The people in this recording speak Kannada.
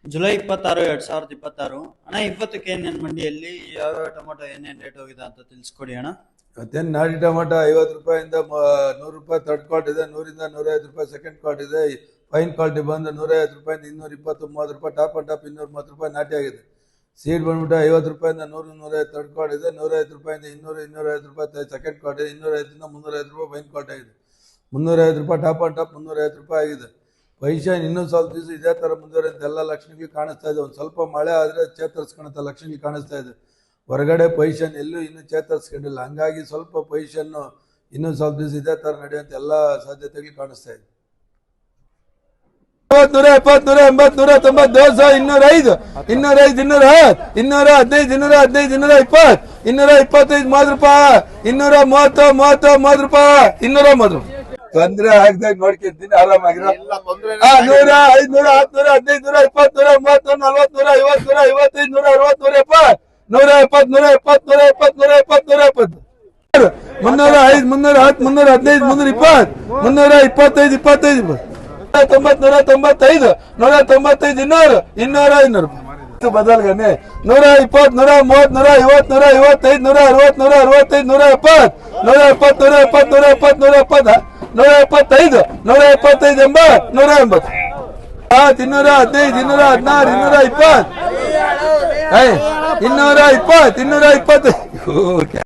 ಜುಲೈ 26, 2026 ಅಣ್ಣ. ಇವತ್ತಕ್ಕೆ ಏನೇನು ಮಂಡಿಯಲ್ಲಿ ಯಾವ ಟೊಮೊಟೊ ಏನೇನು ರೇಟ್ ಹೋಗಿದೆ ಅಂತ ತಿಳಿಸ್ಕೊಡಿ ಅಣ್ಣ. ಮತ್ತೇನು ನಾಟಿ ಟೊಮೊಟೊ 50 ರೂಪಾಯಿಂದ 100 ರೂಪಾಯಿ ಥರ್ಡ್ ಕ್ವಾಟ್ ಇದೆ, 100ರಿಂದ 105 ರೂಪಾಯಿ ಸೆಕೆಂಡ್ ಕ್ವಾಟ್ ಇದೆ. ಫೈನ್ ಕ್ವಾಲಿಟಿ ಬಂದು 150 ರೂಪಾಯಿಂದ 220, 30 ರೂಪಾಯಿ ಟಾಪ್ ಅಂಡ್ ಟಾಪ್ 230 ರೂಪಾಯಿ ನಾಟಿ ಆಗಿದೆ. ಸೀಡ್ ಬಂದ್ಬಿಟ್ಟು 50 ರೂಪಾಯಿಂದ 100, 105 ಥರ್ಡ್ ಕ್ವಾಟ್ ಇದೆ, 105 ರೂಪಾಯಿಂದ 200, 205 ರೂಪಾಯಿ ಸೆಕೆಂಡ್ ಕ್ವಾಟ್ ಇದೆ, 205ರಿಂದ 305 ರೂಪಾಯಿ ಫೈನ್ ಕ್ವಾಟ್ ಆಗಿದೆ. 305 ರೂಪಾಯಿ ಟಾಪ್ ಅಂಡ್ ಟಾಪ್ 305 ರೂಪಾಯಿ ಆಗಿದೆ. ಪೈಶನ್ ಇನ್ನೂ ಸ್ವಲ್ಪ ದಿವಸ ಇದೇ ಥರ ಮುಂದುವರೆಯುತ್ತೆ. ಎಲ್ಲ ಲಕ್ಷಣಗಳು ಕಾಣಿಸ್ತಾ ಇದೆ. ಒಂದು ಸ್ವಲ್ಪ ಮಳೆ ಆದರೆ ಚೇತರಿಸ್ಕೊಳಂತ ಲಕ್ಷಣಗಳು ಕಾಣಿಸ್ತಾ ಇದೆ. ಹೊರಗಡೆ ಪೊಸಿಷನ್ ಎಲ್ಲೂ ಇನ್ನೂ ಚೇತರಿಸ್ಕೊಂಡಿಲ್ಲ. ಹಂಗಾಗಿ ಸ್ವಲ್ಪ ಪೊಸಿಷನ್ನು ಇನ್ನೂ ಸ್ವಲ್ಪ ದಿವಸ ಇದೇ ಥರ ನಡೆಯುವಂಥ ಎಲ್ಲ ಸಾಧ್ಯತೆಗಳು ಕಾಣಿಸ್ತಾ ಇದೆ. 170, 180, 190, 200, 205, 205, 210, 215, 220, 220, 225, 30 ರೂಪಾಯಿ, 230, 30 ರೂಪಾಯಿ, 230 ರೂಪಾಯಿ. ತೊಂದ್ರೆ ಆಗ್ದಾಗ ನೋಡ್ಕೊಂತೀನಿ, ಆರಾಮಾಗಿರೋ. 100, 500, 600, 1500, 2000, 30, 40, 50, 55, 160, 170, 170, 170, 170, 305, 310, 315, 320, 325, 195, 195, 200, 200 ಬದಲ್ಗನೆ 120, 130, 150, 155, 160, 165, 170, 170, 170, 170, 175, 175, 80, 215, 216, 220, 220, 220.